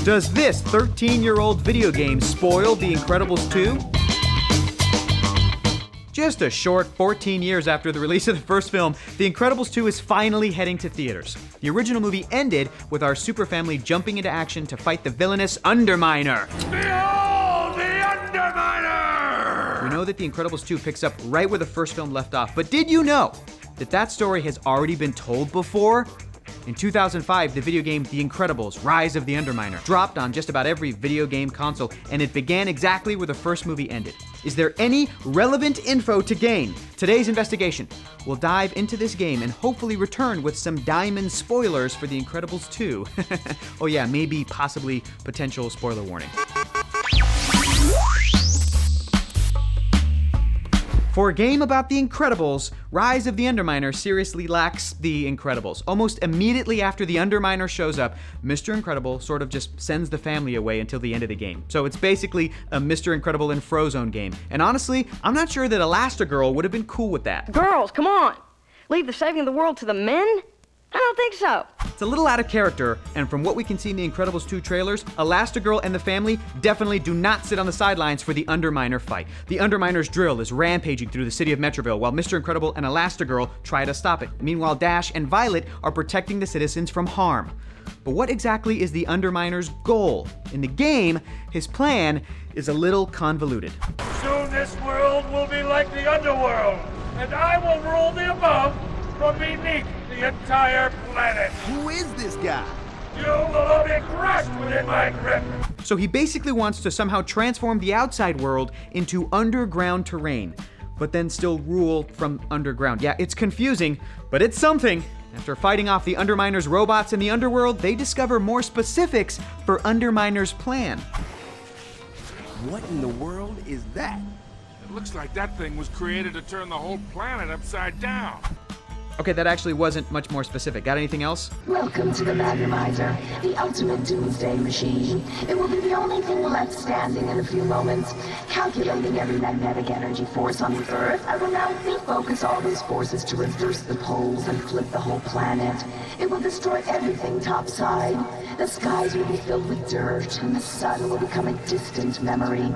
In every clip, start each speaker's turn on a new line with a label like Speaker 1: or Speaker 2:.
Speaker 1: Does this 13-year-old video game spoil The Incredibles 2? Just a short 14 years after the release of the first film, The Incredibles 2 is finally heading to theaters. The original movie ended with our super family jumping into action to fight the villainous Underminer.
Speaker 2: Behold the Underminer!
Speaker 1: We know that The Incredibles 2 picks up right where the first film left off, but did you know that that story has already been told before? In 2005, the video game The Incredibles: Rise of the Underminer dropped on just about every video game console, and it began exactly where the first movie ended. Is there any relevant info to gain? Today's investigation will dive into this game and hopefully return with some diamond spoilers for The Incredibles 2. Oh yeah, maybe, possibly, potential spoiler warning. For a game about The Incredibles, Rise of the Underminer seriously lacks The Incredibles. Almost immediately after the Underminer shows up, Mr. Incredible sort of just sends the family away until the end of the game. So it's basically a Mr. Incredible and Frozone game. And honestly, I'm not sure that Elastigirl would have been cool with that.
Speaker 3: Girls, come on! Leave the saving of the world to the men? I don't think so.
Speaker 1: It's a little out of character, and from what we can see in the Incredibles 2 trailers, Elastigirl and the family definitely do not sit on the sidelines for the Underminer fight. The Underminer's drill is rampaging through the city of Metroville while Mr. Incredible and Elastigirl try to stop it. Meanwhile, Dash and Violet are protecting the citizens from harm. But what exactly is the Underminer's goal? In the game, his plan is a little convoluted.
Speaker 2: Soon this world will be like the underworld, and I will rule the above from beneath the entire planet.
Speaker 4: Who is this guy?
Speaker 2: You will all be crushed within my grip.
Speaker 1: So he basically wants to somehow transform the outside world into underground terrain, but then still rule from underground. Yeah, it's confusing, but it's something. After fighting off the Underminer's robots in the underworld, they discover more specifics for Underminer's plan.
Speaker 4: What in the world is that?
Speaker 2: It looks like that thing was created to turn the whole planet upside down.
Speaker 1: Okay, that actually wasn't much more specific. Got anything else?
Speaker 5: Welcome to the Magnomizer, the ultimate doomsday machine. It will be the only thing left standing in a few moments. Calculating every magnetic energy force on the Earth, I will now refocus all those forces to reverse the poles and flip the whole planet. It will destroy everything topside. The skies will be filled with dirt, and the sun will become a distant memory.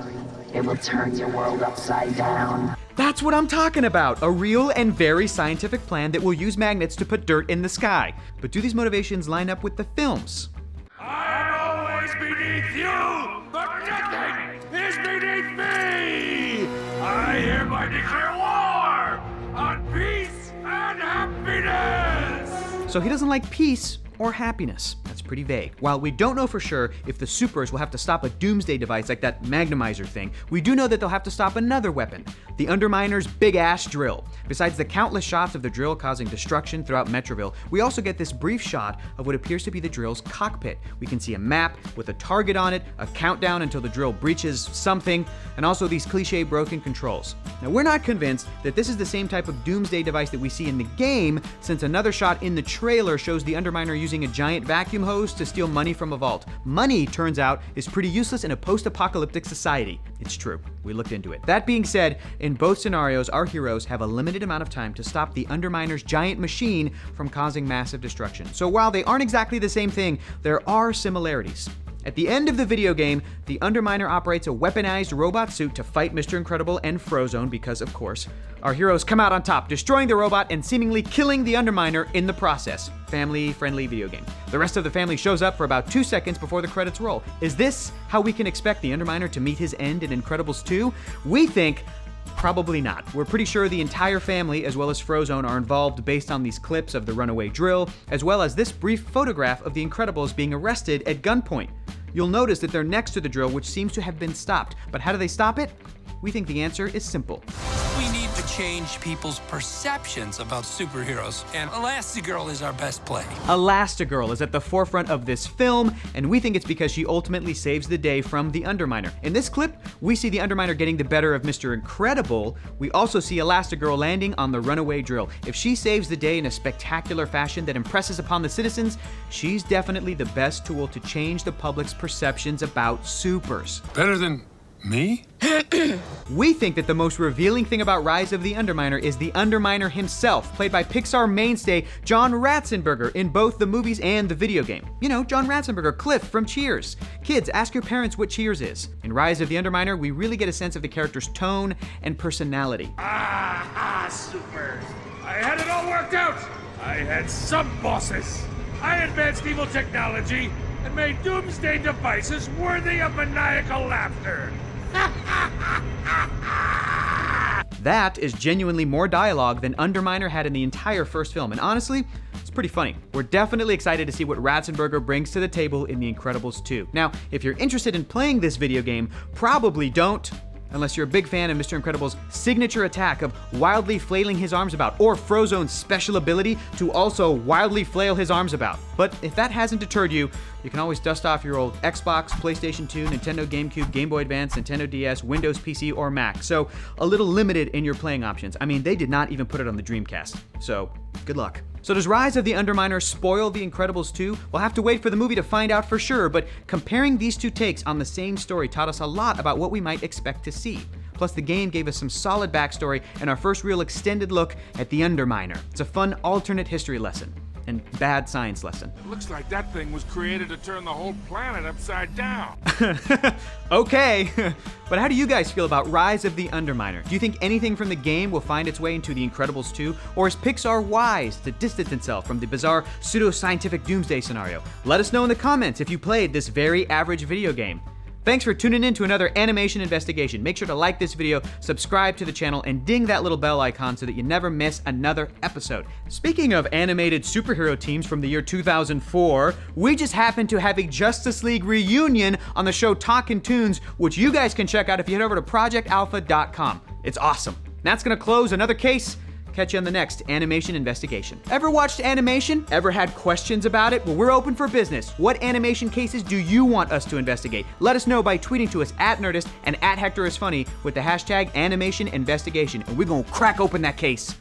Speaker 5: It will turn your world upside down.
Speaker 1: That's what I'm talking about. A real and very scientific plan that will use magnets to put dirt in the sky. But do these motivations line up with the films?
Speaker 2: I am always beneath you, but nothing is beneath me. I hereby declare war on peace and happiness.
Speaker 1: So he doesn't like peace or happiness. That's pretty vague. While we don't know for sure if the supers will have to stop a doomsday device like that Magnomizer thing, we do know that they'll have to stop another weapon, the Underminer's big-ass drill. Besides the countless shots of the drill causing destruction throughout Metroville, we also get this brief shot of what appears to be the drill's cockpit. We can see a map with a target on it, a countdown until the drill breaches something, and also these cliche broken controls. Now, we're not convinced that this is the same type of doomsday device that we see in the game, since another shot in the trailer shows the Underminer using a giant vacuum hose to steal money from a vault. Money, turns out, is pretty useless in a post-apocalyptic society. It's true. We looked into it. That being said, in both scenarios, our heroes have a limited amount of time to stop the Underminer's giant machine from causing massive destruction. So while they aren't exactly the same thing, there are similarities. At the end of the video game, the Underminer operates a weaponized robot suit to fight Mr. Incredible and Frozone because, of course, our heroes come out on top, destroying the robot and seemingly killing the Underminer in the process. Family-friendly video game. The rest of the family shows up for about 2 seconds before the credits roll. Is this how we can expect the Underminer to meet his end in Incredibles 2? We think probably not. We're pretty sure the entire family, as well as Frozone, are involved based on these clips of the runaway drill, as well as this brief photograph of the Incredibles being arrested at gunpoint. You'll notice that they're next to the drill, which seems to have been stopped. But how do they stop it? We think the answer is simple.
Speaker 6: We need to change people's perceptions about superheroes, and Elastigirl is our best play.
Speaker 1: Elastigirl is at the forefront of this film, and we think it's because she ultimately saves the day from the Underminer. In this clip, we see the Underminer getting the better of Mr. Incredible. We also see Elastigirl landing on the runaway drill. If she saves the day in a spectacular fashion that impresses upon the citizens, she's definitely the best tool to change the public's perceptions about supers.
Speaker 2: Better than
Speaker 6: Me?
Speaker 1: We think that the most revealing thing about Rise of the Underminer is the Underminer himself, played by Pixar mainstay John Ratzenberger in both the movies and the video game. You know, John Ratzenberger, Cliff from Cheers. Kids, ask your parents what Cheers is. In Rise of the Underminer, we really get a sense of the character's tone and personality.
Speaker 2: Super. I had it all worked out. I had sub-bosses. I advanced evil technology and made doomsday devices worthy of maniacal laughter.
Speaker 1: That is genuinely more dialogue than Underminer had in the entire first film, and honestly, it's pretty funny. We're definitely excited to see what Ratzenberger brings to the table in The Incredibles 2. Now, if you're interested in playing this video game, probably don't, unless you're a big fan of Mr. Incredible's signature attack of wildly flailing his arms about, or Frozone's special ability to also wildly flail his arms about. But if that hasn't deterred you, you can always dust off your old Xbox, PlayStation 2, Nintendo GameCube, Game Boy Advance, Nintendo DS, Windows PC, or Mac. So a little limited in your playing options. I mean, they did not even put it on the Dreamcast. So good luck. So does Rise of the Underminer spoil The Incredibles 2? We'll have to wait for the movie to find out for sure, but comparing these two takes on the same story taught us a lot about what we might expect to see. Plus, the game gave us some solid backstory and our first real extended look at the Underminer. It's a fun alternate history lesson. And bad science lesson.
Speaker 2: It looks like that thing was created to turn the whole planet upside down.
Speaker 1: Okay, but how do you guys feel about Rise of the Underminer? Do you think anything from the game will find its way into The Incredibles 2? Or is Pixar wise to distance itself from the bizarre pseudo-scientific doomsday scenario? Let us know in the comments if you played this very average video game. Thanks for tuning in to another animation investigation. Make sure to like this video, subscribe to the channel, and ding that little bell icon so that you never miss another episode. Speaking of animated superhero teams from the year 2004, we just happened to have a Justice League reunion on the show Talkin' Toons, which you guys can check out if you head over to projectalpha.com. It's awesome. That's gonna close another case. Catch you on the next animation investigation. Ever watched animation? Ever had questions about it? Well, we're open for business. What animation cases do you want us to investigate? Let us know by tweeting to us at Nerdist and at Hector is Funny with the hashtag animation investigation, and we're gonna crack open that case.